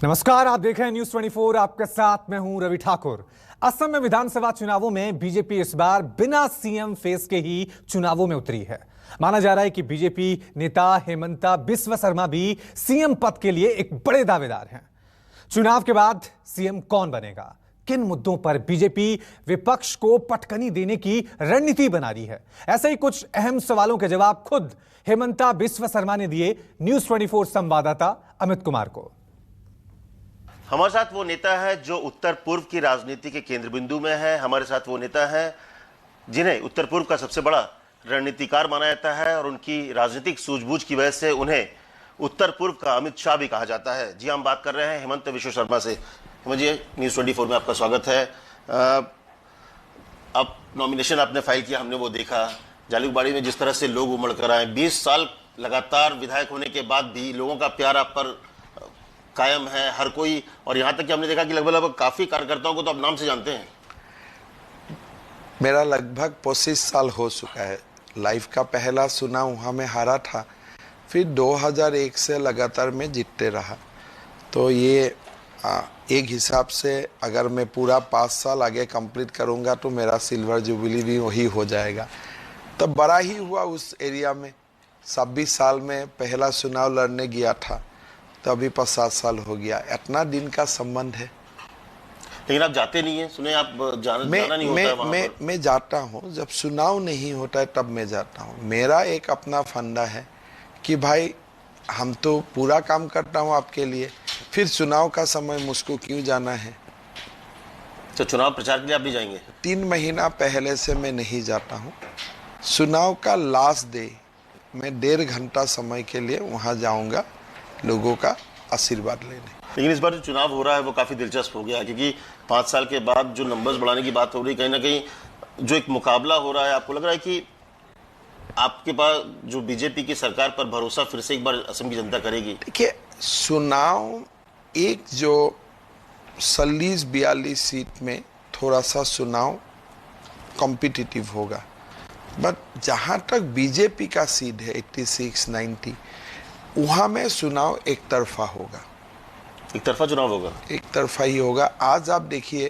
नमस्कार, आप देख रहे हैं न्यूज 24। आपके साथ मैं हूं रवि ठाकुर। असम में विधानसभा चुनावों में बीजेपी इस बार बिना सीएम फेस के ही चुनावों में उतरी है। माना जा रहा है कि बीजेपी नेता हेमंता बिस्वा शर्मा भी सीएम पद के लिए एक बड़े दावेदार हैं। चुनाव के बाद सीएम कौन बनेगा, किन मुद्दों पर बीजेपी विपक्ष को पटकनी देने की रणनीति बना रही है, ऐसे ही कुछ अहम सवालों के जवाब खुद हेमंता बिस्वा शर्मा ने दिए न्यूज 24 संवाददाता अमित कुमार को। हमारे साथ वो नेता है जो उत्तर पूर्व की राजनीति के केंद्र बिंदु में है। हमारे साथ वो नेता है जिन्हें उत्तर पूर्व का सबसे बड़ा रणनीतिकार माना जाता है और उनकी राजनीतिक सूझबूझ की वजह से उन्हें उत्तर पूर्व का अमित शाह भी कहा जाता है। जी, हम बात कर रहे हैं हेमंत बिस्वा शर्मा से। हेमंत जी, न्यूज 24 में आपका स्वागत है। अब नॉमिनेशन आपने फाइल किया, हमने वो देखा। जालूकबाड़ी में जिस तरह से लोग उमड़ कर आए, 20 साल लगातार विधायक होने के बाद भी लोगों का प्यार आप पर कायम है, हर कोई। और यहाँ तक कि हमने देखा कि लगभग काफी कार्यकर्ताओं को तो आप नाम से जानते हैं। मेरा लगभग 25 साल हो चुका है। लाइफ का पहला चुनाव वहाँ में हारा था, फिर 2001 से लगातार मैं जीतते रहा। तो ये एक हिसाब से अगर मैं पूरा 5 साल आगे कंप्लीट करूँगा तो मेरा सिल्वर जुबली भी वही हो जाएगा। तब बड़ा ही हुआ उस एरिया में। 26 साल में पहला चुनाव लड़ने गया था, तो अभी 50 साल हो गया। इतना दिन का संबंध है। लेकिन आप जाते नहीं है, सुने आप जाना नहीं होता है वहाँ पर। मैं जाता हूँ जब चुनाव नहीं होता है, तब मैं जाता हूँ। मेरा एक अपना फंडा है कि भाई हम तो पूरा काम करता हूँ आपके लिए, फिर चुनाव का समय मुझको क्यों जाना है। तो चुनाव प्रचार के लिए आप भी जाएंगे? 3 महीना पहले से मैं नहीं जाता हूँ। चुनाव का लास्ट डे मैं 1.5 घंटा समय के लिए वहाँ जाऊँगा लोगों का आशीर्वाद लेने। लेकिन इस बार जो चुनाव हो रहा है वो काफी दिलचस्प हो गया, क्योंकि 5 साल के बाद जो नंबर्स बढ़ाने की बात हो रही है, कहीं ना कहीं जो एक मुकाबला हो रहा है, आपको लग रहा है कि आपके पास जो बीजेपी की सरकार पर भरोसा फिर से एक बार असम की जनता करेगी? देखिए, चुनाव एक जो 40-42 सीट में थोड़ा सा चुनाव कॉम्पिटिटिव होगा, बट जहाँ तक बीजेपी का सीट है 86-90, वहाँ में चुनाव एक तरफा होगा। एक तरफा चुनाव होगा? एक तरफा ही होगा। आज आप देखिए,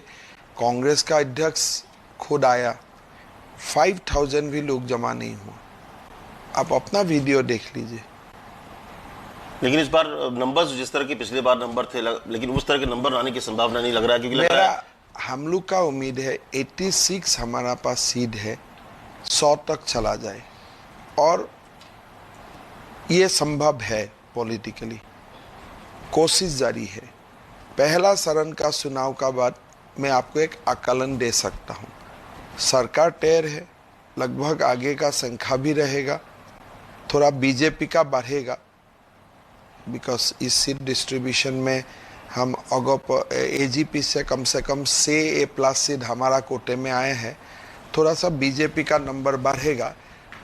कांग्रेस का अध्यक्ष खुद आया, 5000 भी लोग जमा नहीं हुआ। आप अपना वीडियो देख लीजिए। लेकिन इस बार नंबर्स जिस तरह के पिछले बार नंबर थे, लेकिन उस तरह के नंबर आने की संभावना नहीं लग रहा है, क्योंकि लग रहा है हम लोग का उम्मीद है 86 हमारा पास सीट है, 100 तक चला जाए, और ये संभव है। पॉलिटिकली कोशिश जारी है। पहला चरण का चुनाव का बाद मैं आपको एक आकलन दे सकता हूँ। सरकार तैयार है, लगभग आगे का संख्या भी रहेगा, थोड़ा बीजेपी का बढ़ेगा, बिकॉज इस सीट डिस्ट्रीब्यूशन में हम एजीपी से कम 6A+ सीट हमारा कोटे में आए हैं। थोड़ा सा बीजेपी का नंबर बढ़ेगा।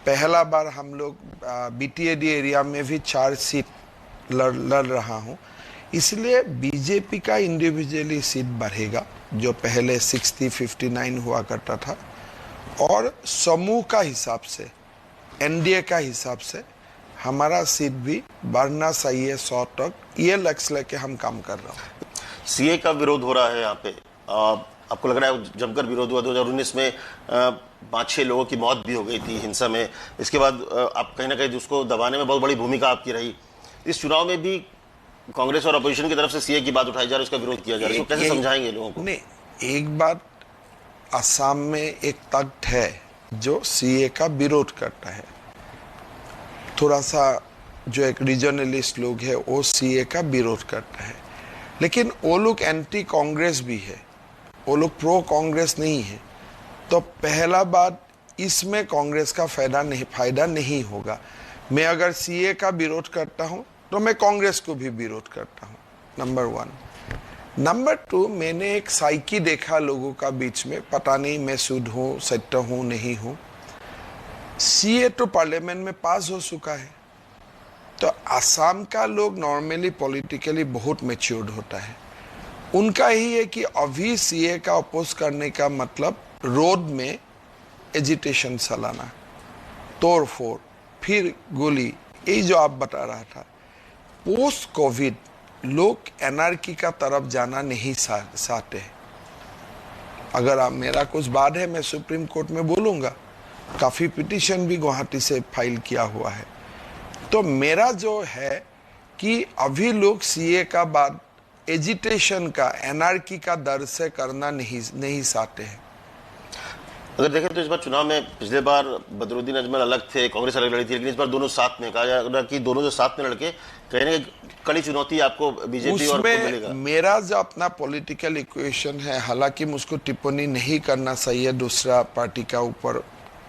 पहला बार हम लोग बीटीएडी एरिया में भी 4 सीट लड़ रहा हूँ, इसलिए बीजेपी का इंडिविजुअली सीट बढ़ेगा, जो पहले 60-59 हुआ करता था। और समूह का हिसाब से, एनडीए का हिसाब से हमारा सीट भी बढ़ना चाहिए 100 तक। ये लक्ष्य लेके हम काम कर रहे हैं। सीए का विरोध हो रहा है यहाँ पे, आपको लग रहा है जमकर विरोध हुआ? 2019 में 5-6 लोगों की मौत भी हो गई थी हिंसा में। इसके बाद आप कहीं ना कहीं उसको दबाने में बहुत बड़ी भूमिका आपकी रही। इस चुनाव में भी कांग्रेस और अपोजिशन की तरफ से सीए की बात उठाई जा रही है, उसका विरोध किया जा रहा है, कैसे समझाएंगे लोगों को? नहीं, एक बात, असम में एक तख्त है जो सीए का विरोध करता है। थोड़ा सा जो एक रीजनलिस्ट लोग है वो सीए का विरोध करता है, लेकिन वो लोग एंटी कांग्रेस भी है, वो लोग प्रो कांग्रेस नहीं है। तो पहला बात, इसमें कांग्रेस का फायदा नहीं होगा। मैं अगर सीए का विरोध करता हूं तो मैं कांग्रेस को भी विरोध करता हूं, नंबर 1। नंबर 2, मैंने एक साइकी देखा लोगों का बीच में, पता नहीं मैं शुद्ध हूं, सत्य हूं, नहीं हूं। सीए तो पार्लियामेंट में पास हो चुका है। तो असम का लोग नॉर्मली पॉलिटिकली बहुत मैच्योर्ड होता है। उनका ही है कि अभी सीए का अपोज करने का मतलब रोड में एजिटेशन चलाना, तोड़ फोड़, फिर गोली, यही जो आप बता रहा था। पोस्ट कोविड लोग एनआरकी का तरफ जाना नहीं चाहते हैं। अगर आप मेरा कुछ बात है मैं सुप्रीम कोर्ट में बोलूंगा, काफी पिटीशन भी गुवाहाटी से फाइल किया हुआ है। तो मेरा जो है कि अभी लोग सीए का बाद एजिटेशन का, एनआरकी का डर से करना नहीं चाहते हैं। अगर देखें तो इस बार चुनाव में पिछले बार बदरुद्दीन अजमल अलग थे, कांग्रेस अलग लड़ी थी, लेकिन इस बार दोनों साथ में, कहा जा रहा कि दोनों जो साथ में लड़के कहने कड़ी चुनौती आपको बीजेपी और को मिलेगा। मेरा जो अपना पॉलिटिकल इक्वेशन है, हालांकि मुझको टिप्पणी नहीं करना चाहिए दूसरा पार्टी का ऊपर,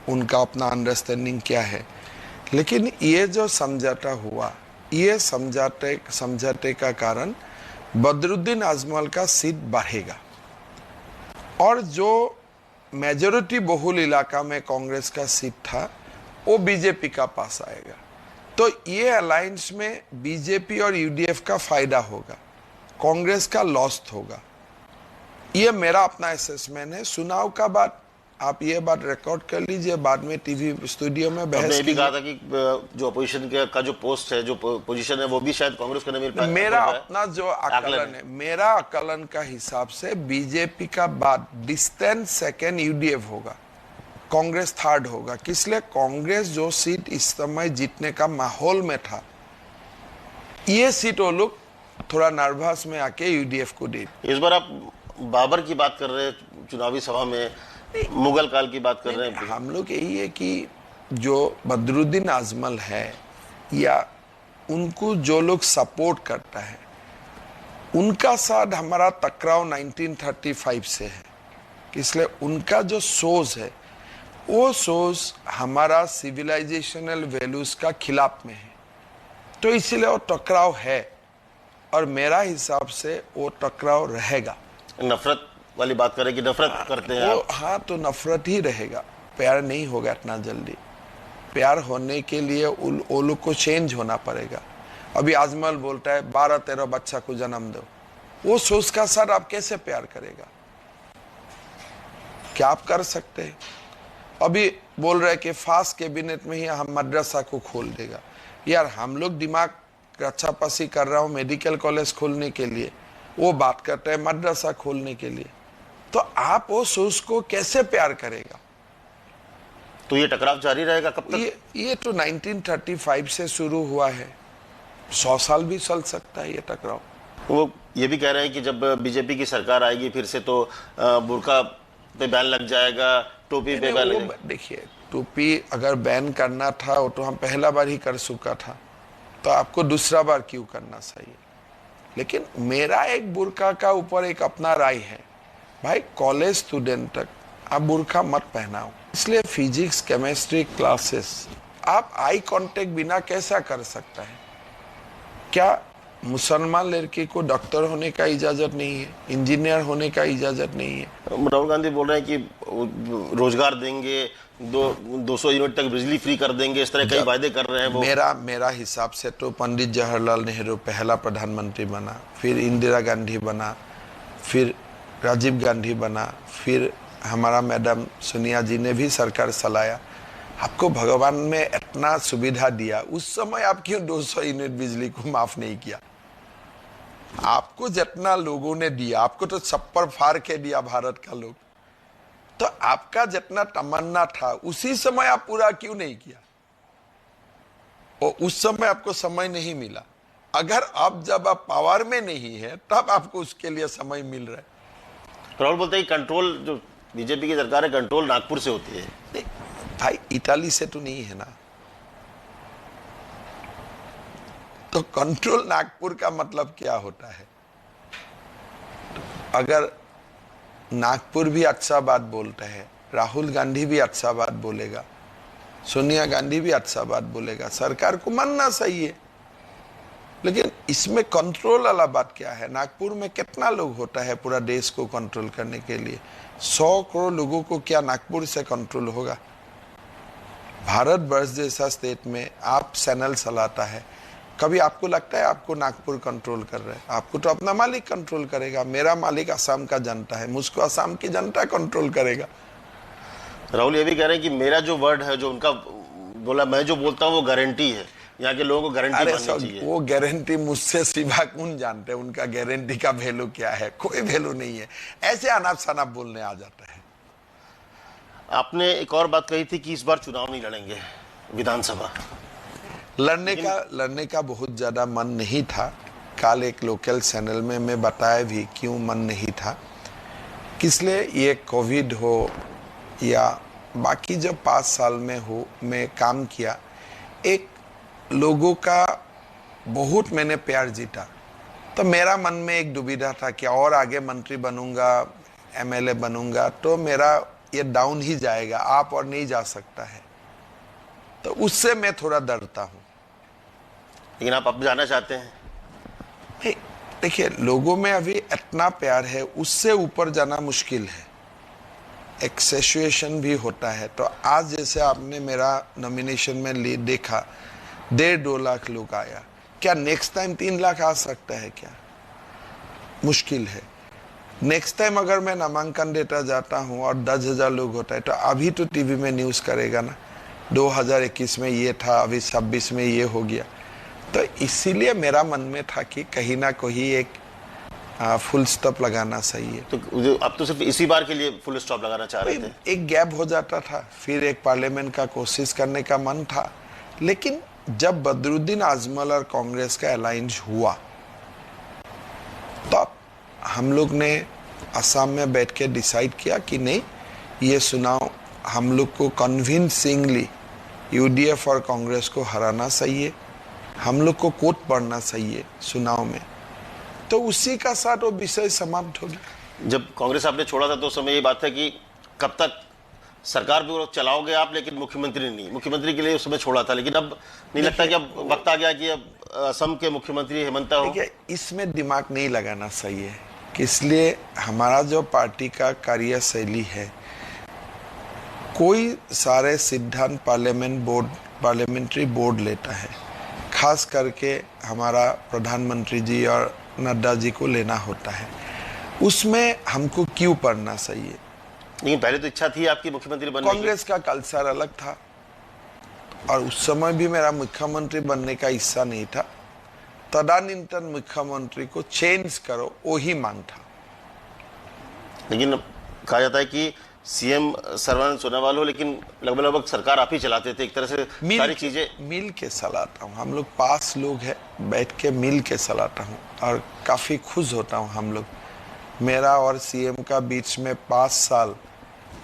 उनका अपना अंडरस्टैंडिंग क्या है, लेकिन ये जो समझौता हुआ, ये समझौते का कारण बदरुद्दीन अजमल का सीट बढ़ेगा और जो मेजॉरिटी बहुल इलाका में कांग्रेस का सीट था वो बीजेपी का पास आएगा। तो ये अलायंस में बीजेपी और यूडीएफ का फायदा होगा, कांग्रेस का लॉस होगा। ये मेरा अपना असेसमेंट है। चुनाव का बात आप ये बात रिकॉर्ड कर लीजिए, बाद में टीवी स्टूडियो में बहस कीजिए। भी कहा था कि जो अपोजिशन का जो पोस्ट है, जो पोजीशन है, वो भी शायद कांग्रेस को नहीं मिल पाएगा। मेरा अपना जो आकलन है, मेरा आकलन का हिसाब से बीजेपी का बाद डिस्टेंस सेकेंड यूडीएफ होगा, कांग्रेस थर्ड होगा। किसलिए? कांग्रेस जो सीट इस समय जीतने का माहौल में था, ये सीट वो लोग थोड़ा नर्वस में आके यूडीएफ को दे। इस बार आप बाबर की बात कर रहे हैं चुनावी सभा में, मुगल काल की बात कर रहे हैं। हम लोग यही है कि जो बदरुद्दीन अजमल है या उनको जो लोग सपोर्ट करता है, उनका साथ हमारा टकराव 1935 से है। इसलिए उनका जो सोच है, वो सोच हमारा सिविलाइजेशनल वैल्यूज का खिलाफ में है, तो इसीलिए वो टकराव है और मेरा हिसाब से वो टकराव रहेगा। नफरत वाली बात करें कि नफरत करते हैं आप? हाँ, तो नफरत ही रहेगा, प्यार नहीं होगा इतना जल्दी। प्यार होने के लिए वो लोग को चेंज होना पड़ेगा। अभी आजमल बोलता है 12-13 बच्चा को जन्म दो, वो सोच का साथ आप कैसे प्यार करेगा? क्या आप कर सकते हैं? अभी बोल रहे कि फास्ट कैबिनेट में ही हम मदरसा को खोल देगा। यार हम लोग दिमाग रच्छापसी कर रहा हूँ मेडिकल कॉलेज खोलने के लिए, वो बात करते हैं मदरसा खोलने के लिए, तो आप वो सोच को कैसे प्यार करेगा? तो ये टकराव जारी रहेगा कब तक? ये तो 1935 से शुरू हुआ है, 100 साल भी चल सकता है ये टकराव। वो ये भी कह रहे हैं कि जब बीजेपी की सरकार आएगी फिर से तो बुर्का पे बैन लग जाएगा, टोपी पे बैन लग। देखिए, टोपी अगर बैन करना था वो तो हम पहला बार ही कर चुका था, तो आपको दूसरा बार क्यों करना चाहिए? लेकिन मेरा एक बुर्का का ऊपर एक अपना राय है, भाई कॉलेज स्टूडेंट तक आप बुर्का मत पहनाओ। इसलिए फिजिक्स केमिस्ट्री क्लासेस आप आई कांटेक्ट बिना कैसा कर सकता है? क्या मुसलमान लड़के को डॉक्टर होने का इजाजत नहीं है, इंजीनियर होने का इजाजत नहीं है? राहुल गांधी बोल रहे हैं कि रोजगार देंगे, 200 यूनिट तक बिजली फ्री कर देंगे, इस तरह कई वायदे कर रहे हैं वो। मेरा हिसाब से तो पंडित जवाहरलाल नेहरू पहला प्रधानमंत्री बना, फिर इंदिरा गांधी बना, फिर राजीव गांधी बना, फिर हमारा मैडम सोनिया जी ने भी सरकार चलाया। आपको भगवान में इतना सुविधा दिया, उस समय आप क्यों 200 यूनिट बिजली को माफ नहीं किया? आपको जितना लोगों ने दिया, आपको तो छप्पर फाड़ के दिया भारत का लोग, तो आपका जितना तमन्ना था उसी समय आप पूरा क्यों नहीं किया? और उस समय आपको समय नहीं मिला। अगर अब जब आप पावर में नहीं है तब आपको उसके लिए समय मिल रहा है। राहुल बोलते हैं कंट्रोल जो बीजेपी की सरकार है, कंट्रोल नागपुर से होती है। भाई इटाली से तो नहीं है ना, तो कंट्रोल नागपुर का मतलब क्या होता है? अगर नागपुर भी अच्छा बात बोलता है, राहुल गांधी भी अच्छा बात बोलेगा, सोनिया गांधी भी अच्छा बात बोलेगा, सरकार को मानना चाहिए। लेकिन इसमें कंट्रोल वाला बात क्या है? नागपुर में कितना लोग होता है पूरा देश को कंट्रोल करने के लिए? 100 करोड़ लोगों को क्या नागपुर से कंट्रोल होगा? भारत वर्ष जैसा स्टेट में आप चैनल चलाता है, कभी आपको लगता है आपको नागपुर कंट्रोल कर रहा है? आपको तो अपना मालिक कंट्रोल करेगा। मेरा मालिक असम का जनता है, मुझको असम की जनता कंट्रोल करेगा। राहुल ये भी कह रहे हैं कि मेरा जो वर्ड है, जो उनका बोला, मैं जो बोलता हूँ वो गारंटी है। यहाँ के लोगों को गारंटी अरे माननी सब चाहिए। वो गारंटी मुझसे सिवा कौन जानते हैं उनका गारंटी का वैल्यू क्या है? कोई वैल्यू नहीं है। ऐसे अनाप शनाप बोलने आ जाता है। आपने एक और बात कही थी कि इस बार चुनाव नहीं लड़ेंगे विधानसभा। लड़ने का बहुत ज्यादा मन नहीं था। कल एक लोकल चैनल में मैं बताया भी क्यों मन नहीं था। किसलिए? ये कोविड हो या बाकी जब 5 साल में हो मैं काम किया, एक लोगों का बहुत मैंने प्यार जीता, तो मेरा मन में एक दुविधा था कि और आगे मंत्री बनूंगा, एमएलए बनूंगा तो मेरा ये डाउन ही जाएगा, आप और नहीं जा सकता है। तो उससे मैं थोड़ा डरता हूँ। लेकिन आप अब जाना चाहते हैं? देखिए, लोगों में अभी इतना प्यार है, उससे ऊपर जाना मुश्किल है। एक सिचुएशन भी होता है। तो आज जैसे आपने मेरा नॉमिनेशन में देखा 1.5-2 लाख लोग आया, क्या नेक्स्ट टाइम 3 लाख आ सकता है? क्या मुश्किल है। नेक्स्ट टाइम अगर मैं नामांकन देता जाता हूं और 10,000 लोग होता है तो अभी तो टीवी में न्यूज़ करेगा ना, 2021 में ये था, अभी 26 में ये हो गया। तो इसीलिए मेरा मन में था कि कहीं ना कहीं एक फुल स्टॉप लगाना सही है। तो अब तो सिर्फ इसी बार के लिए फुल स्टॉप लगाना चाह रहे थे? एक गैप हो जाता था, फिर एक पार्लियामेंट का कोशिश करने का मन था। लेकिन जब बदरुद्दीन आजमल और कांग्रेस का अलायंस हुआ तो हम लोग ने असम में बैठ के डिसाइड किया कि नहीं, ये चुनाव हम लोग को कन्विंसिंगली यूडीएफ और कांग्रेस को हराना चाहिए, हम लोग को कोर्ट पढ़ना चाहिए चुनाव में। तो उसी का साथ वो विषय समाप्त हो गया। जब कांग्रेस आपने छोड़ा था तो उस समय ये बात है कि कब तक सरकार भी चलाओगे आप, लेकिन मुख्यमंत्री नहीं। मुख्यमंत्री के लिए उस समय छोड़ा था, लेकिन अब नहीं लगता कि अब वक्त आ गया कि अब असम के मुख्यमंत्री हेमंता हो? देखिए, इसमें दिमाग नहीं लगाना सही है कि इसलिए हमारा जो पार्टी का कार्यशैली है, कोई सारे सिद्धांत पार्लियामेंट्री बोर्ड लेता है। खास करके हमारा प्रधानमंत्री जी और नड्डा जी को लेना होता है। उसमें हमको क्यों पढ़ना चाहिए? लेकिन पहले तो इच्छा थी आपकी मुख्यमंत्री बनने की। कांग्रेस का कल्चर अलग था और उस समय भी मेरा मुख्यमंत्री बनने का इच्छा नहीं था। तदानीन्तन मुख्यमंत्री को चेंज करो, वही मांग था। लेकिन कहा जाता है कि सीएम सर्बानंद सोनोवाल हो, लेकिन लगभग सरकार आप ही चलाते थे एक तरह से सारी चीजें। मिल के चलाता हूँ। हम लोग 5 लोग हैं, बैठ के मिल के चलाता हूँ और काफी खुश होता हूँ। हम लोग, मेरा और सीएम का बीच में 5 साल,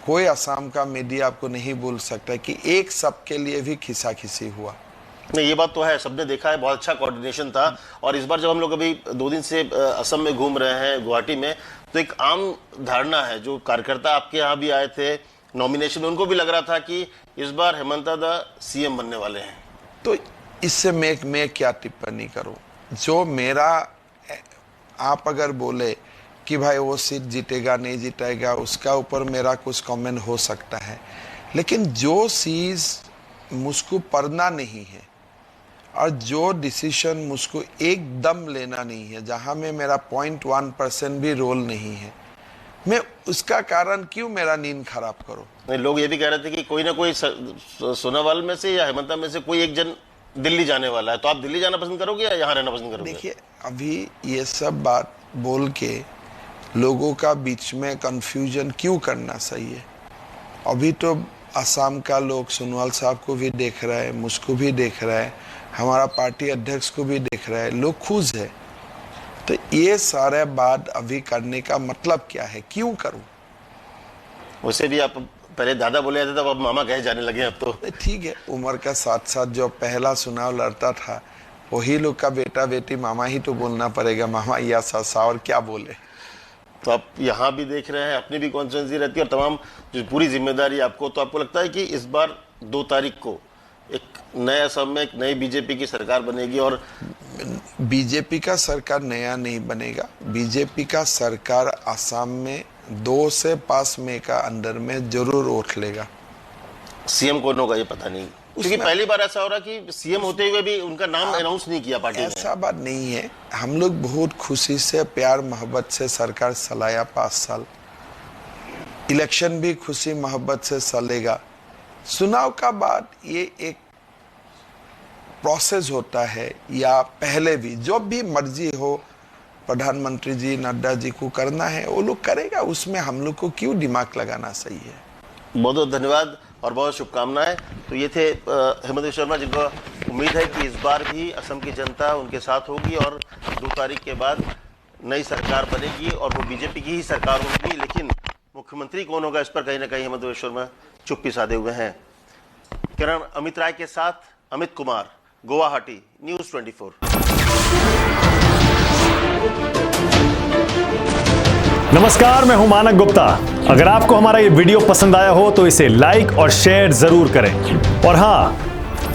कोई असम का मीडिया आपको नहीं बोल सकता कि एक सब के लिए भी खिसाखिसी हुआ। नहीं, ये बात तो है, सबने देखा है, बहुत अच्छा कोऑर्डिनेशन था। और इस बार जब हम लोग अभी 2 दिन से असम में घूम रहे हैं, गुवाहाटी में, तो एक आम धारणा है, जो कार्यकर्ता आपके यहाँ भी आए थे नॉमिनेशन में, उनको भी लग रहा था कि इस बार हेमंता दा सीएम बनने वाले हैं। तो इससे मैं क्या टिप्पणी करूं? जो मेरा, आप अगर बोले कि भाई वो सीट जीतेगा नहीं जीतेगा, उसका ऊपर मेरा कुछ कमेंट हो सकता है। लेकिन जो चीज मुझको पढ़ना नहीं है और जो डिसीजन मुझको एकदम लेना नहीं है, जहां में मेरा 0.1% भी रोल नहीं है, मैं उसका कारण क्यों मेरा नींद खराब करूं? लोग ये भी कह रहे थे कि कोई ना कोई सोनोवाल में से या हेमंता में से कोई एक जन दिल्ली जाने वाला है, तो आप दिल्ली जाना पसंद करोगे या यहाँ रहना पसंद करोगे? देखिए, अभी ये सब बात बोल के लोगों का बीच में कंफ्यूजन क्यों करना चाहिए? अभी तो असम का लोग सोनोवाल साहब को भी देख रहा है, मुझको भी देख रहा है, हमारा पार्टी अध्यक्ष को भी देख रहा है, लोग खुश है। तो ये सारे बात अभी करने का मतलब क्या है? क्यों करूं? वैसे भी आप पहले दादा बोले जाते थे, अब मामा कहे जाने लगे अब तो। ठीक है, उम्र का साथ साथ जो पहला चुनाव लड़ता था, वही लोग का बेटा बेटी मामा ही तो बोलना पड़ेगा, मामा या सासा, और क्या बोले। तो आप यहाँ भी देख रहे हैं, अपनी भी कॉन्स्टिट्यूंसी रहती है और तमाम जो पूरी जिम्मेदारी आपको, तो आपको लगता है कि इस बार 2 तारीख को एक नए असम में एक नई बीजेपी की सरकार बनेगी? और बीजेपी का सरकार नया नहीं बनेगा। बीजेपी का सरकार असम में 2 से 5 मई का अंदर में जरूर उठ लेगा। सीएम कौन होगा ये पता नहीं, क्योंकि पहली बार ऐसा हो रहा कि सीएम होते हुए भी उनका नाम अनाउंस नहीं किया पार्टी ने। ऐसा बात नहीं है, हम लोग बहुत खुशी से, प्यार मोहब्बत से सरकार चलाया 5 साल। इलेक्शन भी खुशी मोहब्बत से चलेगा। चुनाव का बाद ये एक प्रोसेस होता है या पहले भी जो भी मर्जी हो प्रधानमंत्री जी नड्डा जी को करना है वो लोग करेगा, उसमें हम लोग को क्यों दिमाग लगाना सही है। बहुत बहुत धन्यवाद और बहुत शुभकामनाएं। तो ये थे हेमंत विश्व शर्मा, जिनको उम्मीद है कि इस बार भी असम की जनता उनके साथ होगी और 2 तारीख के बाद नई सरकार बनेगी और वो बीजेपी की ही सरकार होगी। लेकिन मुख्यमंत्री कौन होगा इस पर कहीं ना कहीं हेमंत विश्व शर्मा चुप्पी साधे हुए हैं। किरण अमित राय के साथ अमित कुमार, गुवाहाटी, न्यूज़ 24। नमस्कार, मैं हूं मानक गुप्ता। अगर आपको हमारा ये वीडियो पसंद आया हो तो इसे लाइक और शेयर जरूर करें और हां,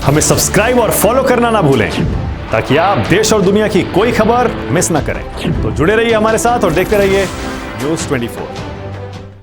हमें सब्सक्राइब और फॉलो करना ना भूलें ताकि आप देश और दुनिया की कोई खबर मिस ना करें। तो जुड़े रहिए हमारे साथ और देखते रहिए न्यूज़ 24।